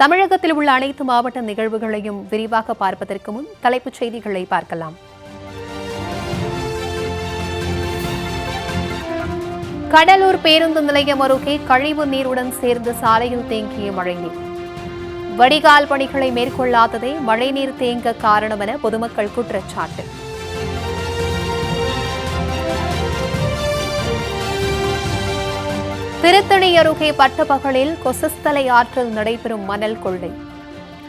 தமிழகத்தில் உள்ள அனைத்து மாவட்ட நிகழ்வுகளையும் விரிவாக பார்ப்பதற்கு முன் தலைப்புச் செய்திகளை பார்க்கலாம். கடலூர் பேருந்து நிலையம் அருகே கழிவு நீருடன் சேர்ந்து சாலையில் தேங்கிய மழைநீர். வடிகால் பணிகளை மேற்கொள்ளாததே மழைநீர் தேங்க காரணம் என பொதுமக்கள் குற்றச்சாட்டு. திருத்தணி அருகே பட்டப்பகலில் கொசஸ்தலை ஆற்றில் நடைபெறும் மணல் கொள்ளை.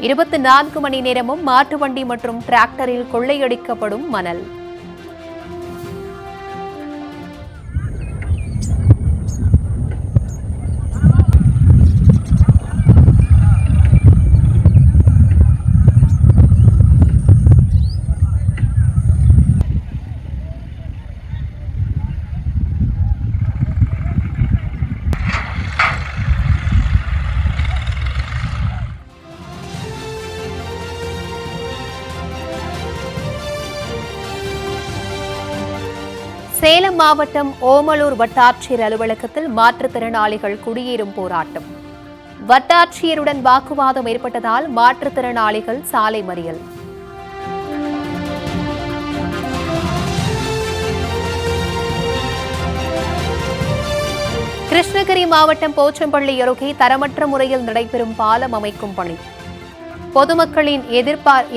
24 மணி நேரமும் மாட்டு வண்டி மற்றும் டிராக்டரில் கொள்ளையடிக்கப்படும் மணல். சேலம் மாவட்டம் ஓமலூர் வட்டாட்சியர் அலுவலகத்தில் மாற்றுத்திறனாளிகள் குடியேறும் போராட்டம். வட்டாட்சியருடன் வாக்குவாதம் ஏற்பட்டதால் மாற்றுத்திறனாளிகள் சாலை மறியல். கிருஷ்ணகிரி மாவட்டம் போச்சம்பள்ளி அருகே தரமற்ற முறையில் நடைபெறும் பாலம் அமைக்கும் பணி. பொதுமக்களின்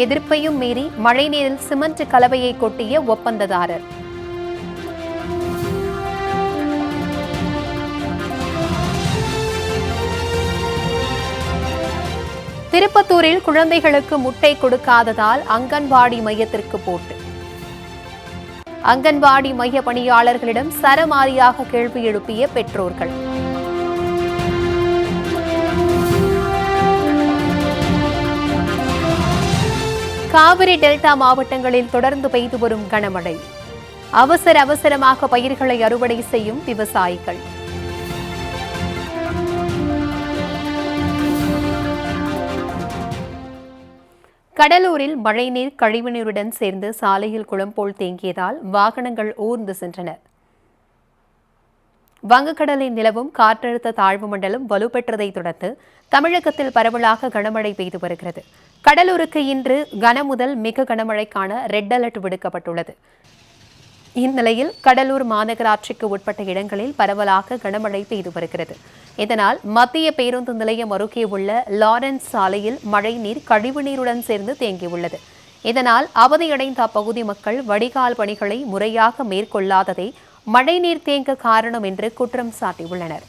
எதிர்ப்பையும் மீறி மழைநீரில் சிமெண்ட் கலவையை கொட்டிய ஒப்பந்ததாரர். திருப்பத்தூரில் குழந்தைகளுக்கு முட்டை கொடுக்காததால் அங்கன்வாடி மையத்திற்கு போட்டு. அங்கன்வாடி மைய பணியாளர்களிடம் சரமாரியாக கேள்வி எழுப்பிய பெற்றோர்கள். காவிரி டெல்டா மாவட்டங்களில் தொடர்ந்து பெய்து வரும் கனமழை. அவசரமாக பயிர்களை அறுவடை செய்யும் விவசாயிகள். கடலூரில் மழைநீர் கழிவுநீருடன் சேர்ந்து சாலையில் குளம் போல் தேங்கியதால் வாகனங்கள் ஊர்ந்து சென்றன. வங்கக்கடலில் நிலவும் காற்றழுத்த தாழ்வு மண்டலம் வலுப்பெற்றதை தொடர்ந்து தமிழகத்தில் பரவலாக கனமழை பெய்து வருகிறது. கடலூருக்கு இன்று கனமுதல் மிக கனமழைக்கான ரெட் அலர்ட் விடுக்கப்பட்டுள்ளது. இந்நிலையில் கடலூர் மாநகராட்சிக்கு உட்பட்ட இடங்களில் பரவலாக கனமழை பெய்து வருகிறது. இதனால் மத்திய பேருந்து நிலையம் அருகே உள்ள லாரன்ஸ் சாலையில் மழைநீர் கழிவுநீருடன் சேர்ந்து தேங்கியுள்ளது. இதனால் அவதியடைந்த அப்பகுதி மக்கள் வடிகால் பணிகளை முறையாக மேற்கொள்ளாததே மழைநீர் தேங்க காரணம் என்று குற்றம் சாட்டியுள்ளனர்.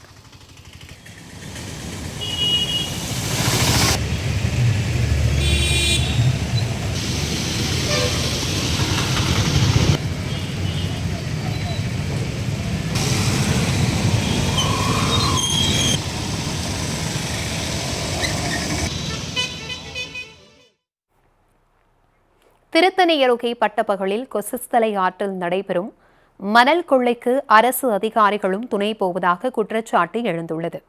திருத்தணி அருகே பட்டப்பகலில் கொசஸ்தலை ஆற்றில் நடைபெறும் மணல் கொள்ளைக்கு அரசு அதிகாரிகளும் துணை போவதாக குற்றச்சாட்டு எழுந்துள்ளது.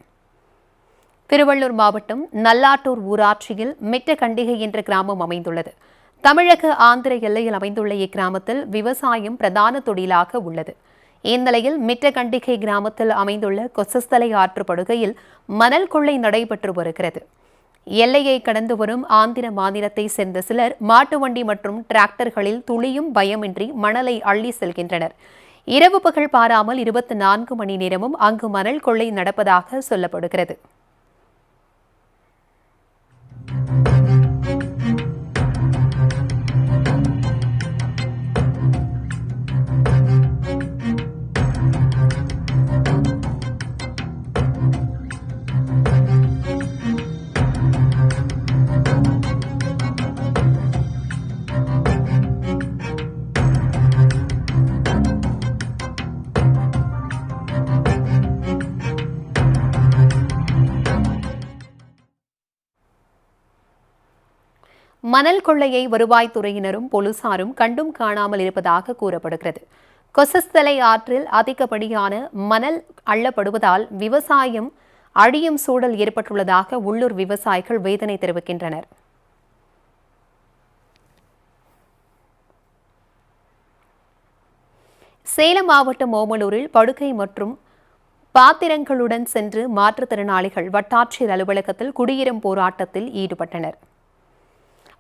திருவள்ளூர் மாவட்டம் நல்லாட்டூர் ஊராட்சியில் மிட்டகண்டிகை என்ற கிராமம் அமைந்துள்ளது. தமிழக ஆந்திர எல்லையில் அமைந்துள்ள இக்கிராமத்தில் விவசாயம் பிரதான தொழிலாக உள்ளது. இந்நிலையில் மிட்டகண்டிகை கிராமத்தில் அமைந்துள்ள கொசஸ்தலை ஆற்று படுகையில் மணல் கொள்ளை நடைபெற்று வருகிறது. எல்லையை கடந்து வரும் ஆந்திர மாநிலத்தை சேர்ந்த சிலர் மாட்டு வண்டி மற்றும் டிராக்டர்களில் துளியும் பயமின்றி மணலை அள்ளி செல்கின்றனர். இரவு பகல் பாராமல் 24 மணி நேரமும் அங்கு மணல் கொள்ளை நடப்பதாக சொல்லப்படுகிறது. மணல் கொள்ளையை வருவாய்த்துறையினரும் போலீசாரும் கண்டும் காணாமல் இருப்பதாக கூறப்படுகிறது. கொசஸ்தலை ஆற்றில் அதிகப்படியான மணல் அள்ளப்படுவதால் விவசாயம் அழியும் சூழல் ஏற்பட்டுள்ளதாக உள்ளூர் விவசாயிகள் வேதனை தெரிவிக்கின்றனர். சேலம் மாவட்டம் ஓமலூரில் படுகை மற்றும் பாத்திரங்களுடன் சென்று மாற்றுத்திறனாளிகள் வட்டாட்சியர் அலுவலகத்தில் குடியேறும் போராட்டத்தில் ஈடுபட்டனர்.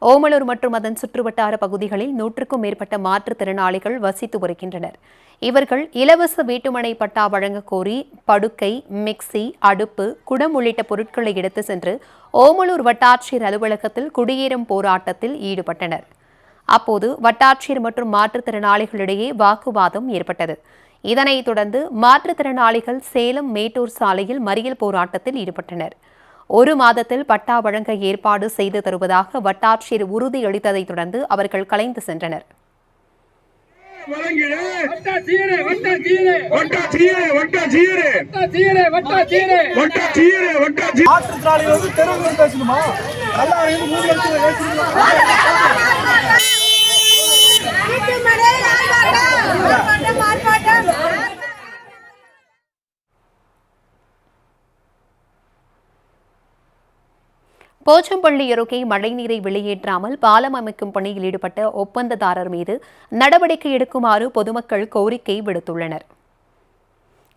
ஓமலூர் மற்றும் அதன் சுற்றுவட்டார பகுதிகளில் 100க்கும் மேற்பட்ட மாற்றுத்திறனாளிகள் வசித்து வருகின்றனர். இவர்கள் இலவச வீட்டுமனை பட்டா வழங்க கோரி படுக்கை, மிக்சி, அடுப்பு, குடம் உள்ளிட்ட பொருட்களை எடுத்து சென்று ஓமலூர் வட்டாட்சியர் அலுவலகத்தில் குடியேறும் போராட்டத்தில் ஈடுபட்டனர். அப்போது வட்டாட்சியர் மற்றும் மாற்றுத்திறனாளிகளிடையே வாக்குவாதம் ஏற்பட்டது. இதனைத் தொடர்ந்து மாற்றுத்திறனாளிகள் சேலம் மேட்டூர் சாலையில் மறியல் போராட்டத்தில் ஈடுபட்டனர். 1 மாதத்தில் பட்டா வழங்க ஏற்பாடு செய்து தருவதாக வட்டாட்சியர் உறுதியளித்ததைத் தொடர்ந்து அவர்கள் கலைந்து சென்றனர். போச்சம்பள்ளி அருகே மழைநீரை வெளியேற்றாமல் பாலம் அமைக்கும் பணியில் ஈடுபட்ட ஒப்பந்ததாரர் மீது நடவடிக்கை எடுக்குமாறு பொதுமக்கள் கோரிக்கை விடுத்துள்ளனர்.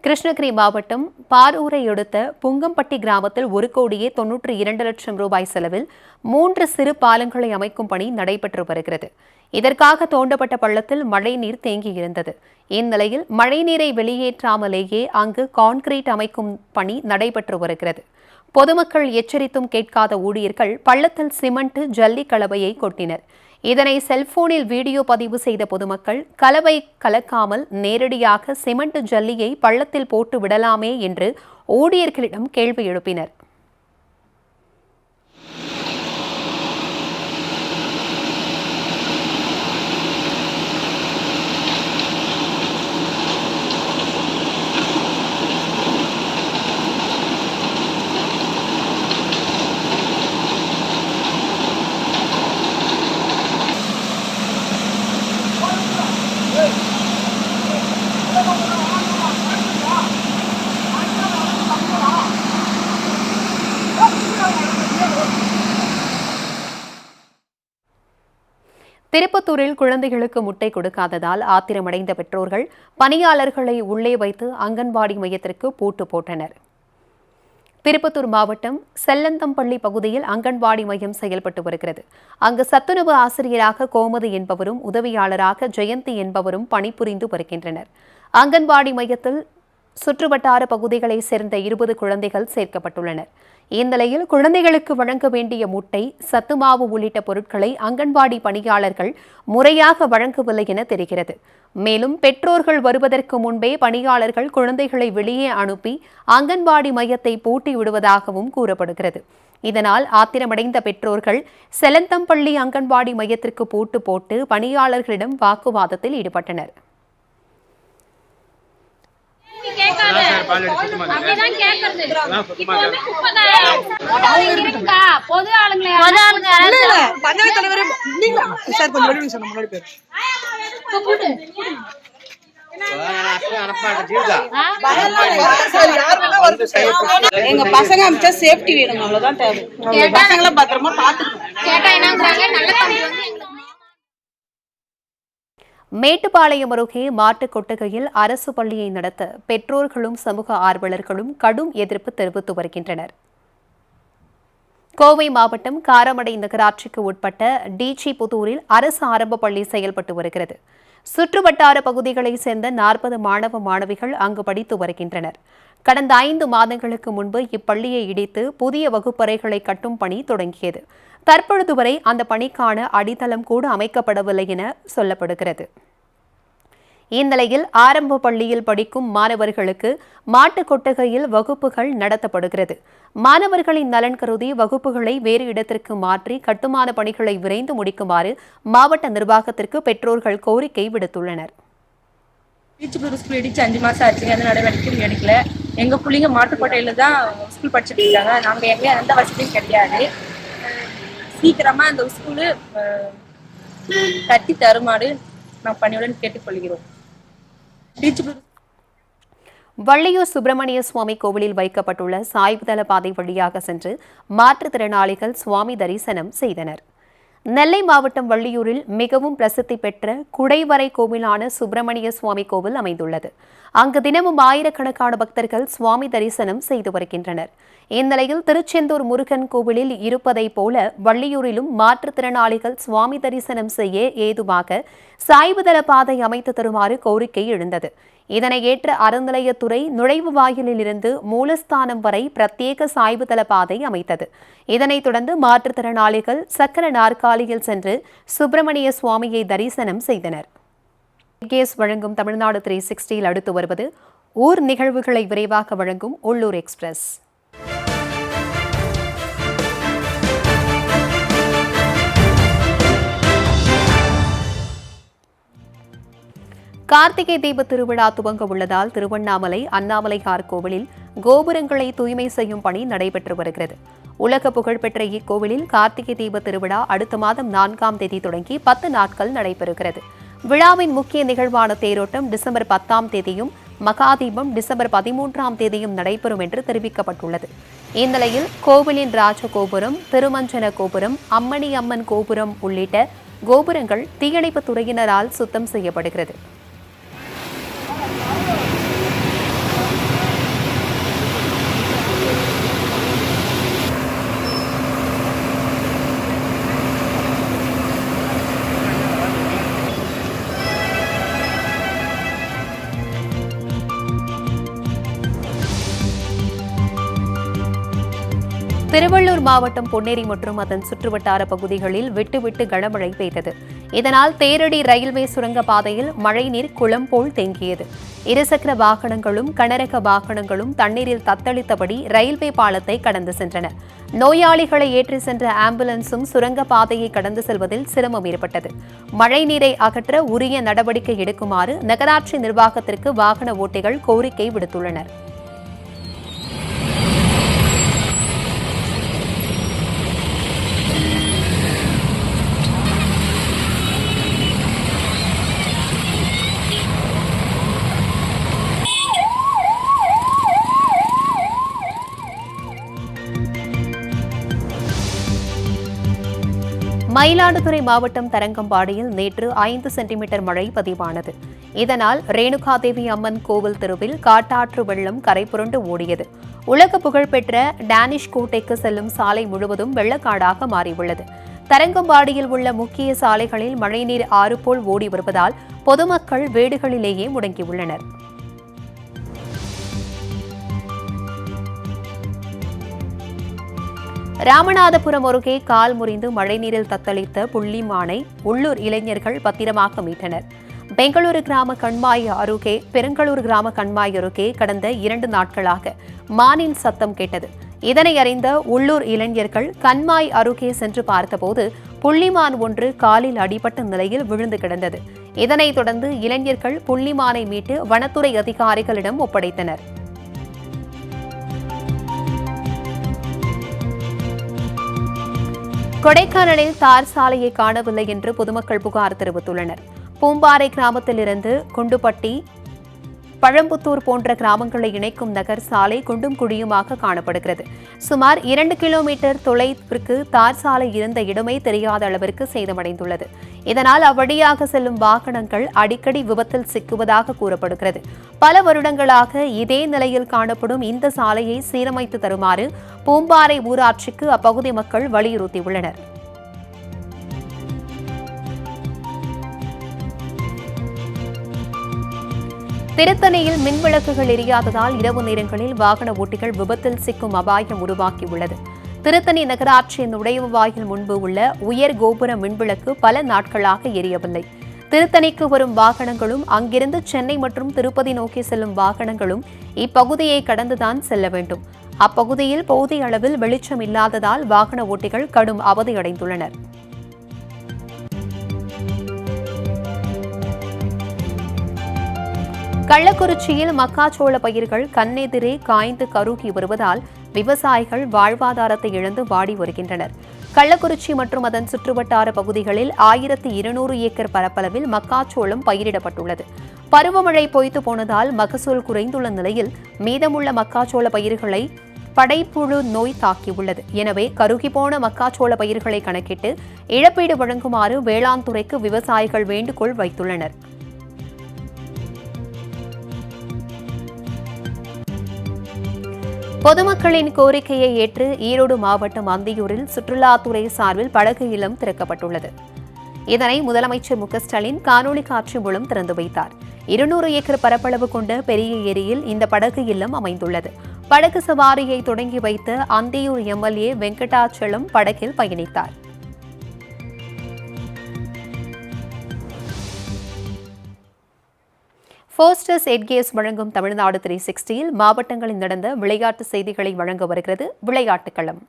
கிருஷ்ணகிரி மாவட்டம் பாரூரை அடுத்த புங்கம்பட்டி கிராமத்தில் 1,92,00,000 ரூபாய் செலவில் 3 சிறு பாலங்களை அமைக்கும் பணி நடைபெற்று வருகிறது. இதற்காக தோண்டப்பட்ட பள்ளத்தில் மழைநீர் தேங்கியிருந்தது. இந்நிலையில் மழைநீரை வெளியேற்றாமலேயே அங்கு கான்கிரீட் அமைக்கும் பணி நடைபெற்று வருகிறது. பொதுமக்கள் எச்சரித்தும் கேட்காத ஊழியர்கள் பள்ளத்தில் சிமெண்ட், ஜல்லி கலவையை கொட்டினர். இதனை செல்போனில் வீடியோ பதிவு செய்த பொதுமக்கள் கலவை கலக்காமல் நேரடியாக சிமெண்ட், ஜல்லியை பள்ளத்தில் போட்டு விடலாமே என்று ஊழியர்களிடம் கேள்வி எழுப்பினர். திருப்பத்தூரில் குழந்தைகளுக்கு முட்டை கொடுக்காததால் ஆத்திரமடைந்த பெற்றோர்கள் பணியாளர்களை உள்ளே வைத்து அங்கன்வாடி மையத்திற்கு பூட்டு போட்டனர். திருப்பத்தூர் மாவட்டம் செல்லந்தம்பள்ளி பகுதியில் அங்கன்வாடி மையம் செயல்பட்டு வருகிறது. அங்கு சத்துணவு ஆசிரியராக கோமதி என்பவரும் உதவியாளராக ஜெயந்தி என்பவரும் பணிபுரிந்து வருகின்றனர். அங்கன்வாடி மையத்தில் சுற்றுவட்டார பகுதிகளைச் சேர்ந்த 20 குழந்தைகள் சேர்க்கப்பட்டுள்ளனர். இந்நிலையில் குழந்தைகளுக்கு வழங்க வேண்டிய முட்டை, சத்துமாவு உள்ளிட்ட பொருட்களை அங்கன்வாடி பணியாளர்கள் முறையாக வழங்கவில்லை என தெரிகிறது. மேலும் பெற்றோர்கள் வருவதற்கு முன்பே பணியாளர்கள் குழந்தைகளை வெளியே அனுப்பி அங்கன்வாடி மையத்தை பூட்டி விடுவதாகவும் கூறப்படுகிறது. இதனால் ஆத்திரமடைந்த பெற்றோர்கள் செலந்தம்பள்ளி அங்கன்வாடி மையத்திற்கு பூட்டு போட்டு பணியாளர்களிடம் வாக்குவாதத்தில் ஈடுபட்டனர். எங்க பசங்க அமிச்சா சேஃப்டி வேணும், அவ்வளவுதான் தேவை. பசங்களை பத்திரமா பாத்துக்கணும். மேட்டுப்பாளையம் அருகே மாட்டுக் கொட்டகையில் அரசு பள்ளியை நடத்த பெற்றோர்களும் சமூக ஆர்வலர்களும் கடும் எதிர்ப்பு தெரிவித்து வருகின்றனர். கோவை மாவட்டம் காரமடை நகராட்சிக்கு உட்பட்ட டிஜிபுத்தூரில் அரசு ஆரம்ப பள்ளி செயல்பட்டு வருகிறது. சுற்றுவட்டார பகுதிகளைச் சேர்ந்த 40 மாணவ மாணவிகள் அங்கு படித்து வருகின்றனர். கடந்த 5 மாதங்களுக்கு முன்பு இப்பள்ளியை இடித்து புதிய வகுப்பறைகளை கட்டும் பணி தொடங்கியது. தற்பொழுது வரை அந்த பணிக்கான அடித்தளம் கூட அமைக்கப்படவில்லை என சொல்லப்படுகிறது. இந்நிலையில் ஆரம்ப பள்ளியில் படிக்கும் மாணவர்களுக்கு மாட்டுக் கொட்டகையில் வகுப்புகள் நடத்தப்படுகிறது. மாணவர்களின் நலன் கருதி வகுப்புகளை வேறு இடத்திற்கு மாற்றி கட்டுமான பணிகளை விரைந்து முடிக்குமாறு மாவட்ட நிர்வாகத்திற்கு பெற்றோர்கள் கோரிக்கை விடுத்துள்ளனர். ஸ்கூல் இடிச்சு 5 மாசம் ஆச்சுங்க, அந்த நடவடிக்கையும் எடுக்கல. எங்க பிள்ளைங்க மாட்டுக்கோட்டையில தான் ஸ்கூல் படிச்சுட்டு இருக்காங்க. நாங்க எங்க எந்த வசதியும் கிடையாது. சீக்கிரமா அந்த ஸ்கூலு கட்டி தருமாறு நான் பணியுடன் கேட்டுக்கொள்கிறோம். வள்ளியூர் சுப்பிரமணிய சுவாமி கோவிலில் வைக்கப்பட்டுள்ள சாய்வுதள பாதை வழியாக சென்று மாற்றுத்திறனாளிகள் சுவாமி தரிசனம் செய்தனர். நெல்லை மாவட்டம் வள்ளியூரில் மிகவும் பிரசித்தி பெற்ற குடைவரை கோவிலான சுப்பிரமணிய சுவாமி கோவில் அமைந்துள்ளது. அங்கு தினமும் ஆயிரக்கணக்கான பக்தர்கள் சுவாமி தரிசனம் செய்து வருகின்றனர். இந்நிலையில் திருச்செந்தூர் முருகன் கோவிலில் இருப்பதைப் போல வள்ளியூரிலும் மாற்றுத்திறனாளிகள் சுவாமி தரிசனம் செய்ய ஏதுவாக சாய்வுதள பாதை அமைத்து தருமாறு கோரிக்கை எழுந்தது. இதனை ஏற்ற அறநிலையத்துறை நுழைவு வாயிலில் இருந்து மூலஸ்தானம் வரை பிரத்யேக சாய்வுதள பாதை அமைத்தது. இதனைத் தொடர்ந்து மாற்றுத்திறனாளிகள் சக்கர நாற்காலியில் சென்று சுப்பிரமணிய சுவாமியை தரிசனம் செய்தனர். கேஸ் வழங்கும் தமிழ்நாடு 360 அடுத்து வருவது ஊர் நிகழ்வுகளை விரைவாக வழங்கும் உள்ளூர் எக்ஸ்பிரஸ். கார்த்திகை தீப திருவிழா துவங்க உள்ளதால் திருவண்ணாமலை அண்ணாமலையார் கோவிலில் கோபுரங்களை தூய்மை செய்யும் பணி நடைபெற்று வருகிறது. உலக புகழ்பெற்ற இக்கோவிலில் கார்த்திகை தீப திருவிழா அடுத்த மாதம் 4ஆம் தேதி தொடங்கி 10 நாட்கள் நடைபெறுகிறது. விழாவின் முக்கிய நிகழ்வான தேரோட்டம் டிசம்பர் 10ஆம் தேதியும் மகாதீபம் டிசம்பர் 13ஆம் தேதியும் நடைபெறும் என்று தெரிவிக்கப்பட்டுள்ளது. இந்நிலையில் கோவிலின் ராஜகோபுரம், திருமஞ்சன கோபுரம், அம்மணி அம்மன் கோபுரம் உள்ளிட்ட கோபுரங்கள் தீயணைப்புத் துறையினரால் சுத்தம் செய்யப்படுகிறது. திருவள்ளூர் மாவட்டம் பொன்னேரி மற்றும் அதன் சுற்றுவட்டார பகுதிகளில் விட்டுவிட்டு கனமழை பெய்தது. இதனால் தேரடி ரயில்வே சுரங்க பாதையில் மழைநீர் குளம் போல் தேங்கியது. இருசக்கர வாகனங்களும் கனரக வாகனங்களும் தண்ணீரில் தத்தளித்தபடி ரயில்வே பாலத்தை கடந்து சென்றன. நோயாளிகளை ஏற்றி சென்ற ஆம்புலன்ஸும் சுரங்க பாதையை கடந்து செல்வதில் சிரமம் ஏற்பட்டது. மழைநீரை அகற்ற உரிய நடவடிக்கை எடுக்குமாறு நகராட்சி நிர்வாகத்திற்கு வாகன ஓட்டிகள் கோரிக்கை விடுத்துள்ளனர். மயிலாடுதுறை மாவட்டம் தரங்கம்பாடியில் நேற்று 5 சென்டிமீட்டர் மழை பதிவானது. இதனால் ரேணுகாதேவி அம்மன் கோவில் தெருவில் காட்டாற்று வெள்ளம் கரைபுரண்டு ஓடியது. உலக புகழ்பெற்ற டேனிஷ் கோட்டைக்கு செல்லும் சாலை முழுவதும் வெள்ளக்காடாக மாறியுள்ளது. தரங்கம்பாடியில் உள்ள முக்கிய சாலைகளில் மழைநீர் ஆறு போல் ஓடி வருவதால் பொதுமக்கள் வீடுகளிலேயே முடங்கியுள்ளனர். ராமநாதபுரம் அருகே கால் முறிந்து மழைநீரில் தத்தளித்த புள்ளிமானை உள்ளூர் இளைஞர்கள் பத்திரமாக மீட்டனர். பெங்களூரு கிராம கண்மாய் அருகே பெருங்களூர் கிராம கண்மாய் அருகே கடந்த 2 நாட்களாக மானின் சத்தம் கேட்டது. இதனை அறிந்த உள்ளூர் இளைஞர்கள் கண்மாய் அருகே சென்று பார்த்தபோது புள்ளிமான் ஒன்று காலில் அடிபட்ட நிலையில் விழுந்து கிடந்தது. இதனைத் தொடர்ந்து இளைஞர்கள் புள்ளிமானை மீட்டு வனத்துறை அதிகாரிகளிடம் ஒப்படைத்தனர். கொடைக்கானலில் தார் சாலையை காணவில்லை என்று பொதுமக்கள் புகார் தெரிவித்துள்ளனர். பூம்பாறை கிராமத்திலிருந்து குண்டுப்பட்டி, பழம்புத்தூர் போன்ற கிராமங்களை இணைக்கும் நகர் சாலை குண்டும் குழியுமாக காணப்படுகிறது. சுமார் 2 கிலோமீட்டர் தொலைவிற்கு தார் சாலை இருந்த இடமே தெரியாத அளவிற்கு சேதமடைந்துள்ளது. இதனால் அவ்வழியாக செல்லும் வாகனங்கள் அடிக்கடி விபத்தில் சிக்குவதாக கூறப்படுகிறது. பல வருடங்களாக இதே நிலையில் காணப்படும் இந்த சாலையை சீரமைத்து தருமாறு பூம்பாறை ஊராட்சிக்கு அப்பகுதி மக்கள் வலியுறுத்தியுள்ளனர். திருத்தணியில் மின்விளக்குகள் எரியாததால் இரவு நேரங்களில் வாகன ஓட்டிகள் விபத்தில் சிக்கும் அபாயம் உருவாக்கியுள்ளது. திருத்தணி நகராட்சி நுழைவு வாயில் முன்பு உள்ள உயர் கோபுர மின்விளக்கு பல நாட்களாக எரியவில்லை. திருத்தணிக்கு வரும் வாகனங்களும் அங்கிருந்து சென்னை மற்றும் திருப்பதி நோக்கி செல்லும் வாகனங்களும் இப்பகுதியை கடந்துதான் செல்ல வேண்டும். அப்பகுதியில் போதிய அளவில் வெளிச்சம் இல்லாததால் வாகன ஓட்டிகள் கடும் அவதியடைந்துள்ளனர். கள்ளக்குறிச்சியில் மக்காச்சோள பயிர்கள் கண்ணெதிரே காய்ந்து கருகி வருவதால் விவசாயிகள் வாழ்வாதாரத்தை இழந்து வாடி வருகின்றனர். கள்ளக்குறிச்சி மற்றும் அதன் சுற்றுவட்டார பகுதிகளில் 1200 ஏக்கர் பரப்பளவில் மக்காச்சோளம் பயிரிடப்பட்டுள்ளது. பருவமழை பொய்த்து போனதால் மகசூல் குறைந்துள்ள நிலையில் மீதமுள்ள மக்காச்சோள பயிர்களை படைப்புழு நோய் தாக்கியுள்ளது. எனவே கருகிப்போன மக்காச்சோள பயிர்களை கணக்கிட்டு இழப்பீடு வழங்குமாறு வேளாண் துறைக்கு விவசாயிகள் வேண்டுகோள் வைத்துள்ளனர். பொதுமக்களின் கோரிக்கையை ஏற்று ஈரோடு மாவட்டம் அந்தியூரில் சுற்றுலாத்துறை சார்பில் படகு இல்லம் திறக்கப்பட்டுள்ளது. இதனை முதலமைச்சர் மு க ஸ்டாலின் காணொலி காட்சி மூலம் திறந்து வைத்தார். 200 ஏக்கர் பரப்பளவு கொண்ட பெரிய ஏரியில் இந்த படகு இல்லம் அமைந்துள்ளது. படகு சவாரியை தொடங்கி வைத்த அந்தியூர் எம்எல்ஏ வெங்கடாச்சலம் படகில் பயணித்தார். ஃபோஸ்டர்ஸ் எட்கேஸ் வழங்கும் தமிழ்நாடு 360 மாவட்டங்களில் நடந்த விளையாட்டு செய்திகளை வழங்க வருகிறது விளையாட்டுக் களம்.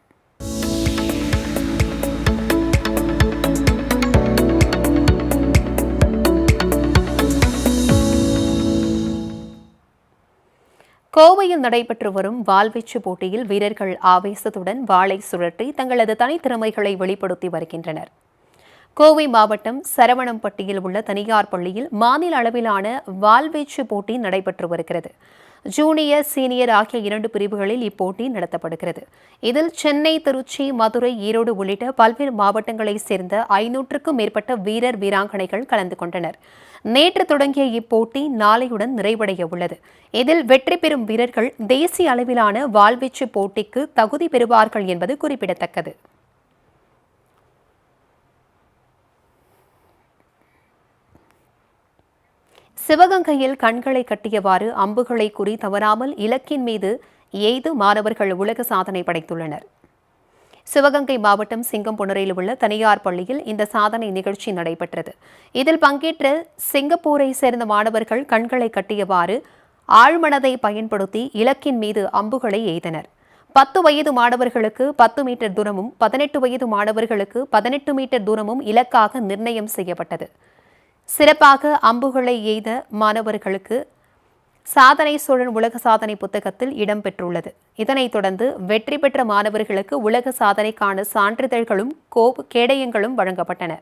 கோவையில் நடைபெற்று வரும் வாள்வீச்சு போட்டியில் வீரர்கள் ஆவேசத்துடன் வாளை சுழற்றி தங்களது தனித்திறமைகளை வெளிப்படுத்தி வருகின்றனர். கோவை மாவட்டம் சரவணம்பட்டியில் உள்ள தனியார் பள்ளியில் மாநில அளவிலான வாள்வீச்சு போட்டி நடைபெற்று வருகிறது. ஜூனியர், சீனியர் ஆகிய 2 பிரிவுகளில் இப்போட்டி நடத்தப்படுகிறது. இதில் சென்னை, திருச்சி, மதுரை, ஈரோடு உள்ளிட்ட பல்வேறு மாவட்டங்களைச் சேர்ந்த 500க்கும் மேற்பட்ட வீரர், வீராங்கனைகள் கலந்து கொண்டனர். நேற்று தொடங்கிய இப்போட்டி நாளையுடன் நிறைவடைய உள்ளது. இதில் வெற்றி பெறும் வீரர்கள் தேசிய அளவிலான வாள்வீச்சு போட்டிக்கு தகுதி பெறுவார்கள் என்பது குறிப்பிடத்தக்கது. சிவகங்கையில் கண்களை கட்டியவாறு அம்புகளை குறி தவறாமல் இலக்கின் மீது எய்து மாணவர்கள் உலக சாதனை படைத்துள்ளனர். சிவகங்கை மாவட்டம் சிங்கம்புணரில் உள்ள தனியார் பள்ளியில் இந்த சாதனை நிகழ்ச்சி நடைபெற்றது. இதில் பங்கேற்ற சிங்கப்பூரை சேர்ந்த மாணவர்கள் கண்களை கட்டியவாறு ஆழ்மனதை பயன்படுத்தி இலக்கின் மீது அம்புகளை எய்தனர். 10 வயது மாணவர்களுக்கு 10 மீட்டர் தூரமும் 18 வயது மாணவர்களுக்கு 18 மீட்டர் தூரமும் இலக்காக நிர்ணயம் செய்யப்பட்டது. சிறப்பாக அம்புகளை எய்த மாணவர்களுக்கு சாதனை சோழன் உலக சாதனை புத்தகத்தில் இடம்பெற்றுள்ளது. இதனைத் தொடர்ந்து வெற்றி பெற்ற மாணவர்களுக்கு உலக சாதனைக்கான சான்றிதழ்களும் கேடயங்களும் வழங்கப்பட்டன.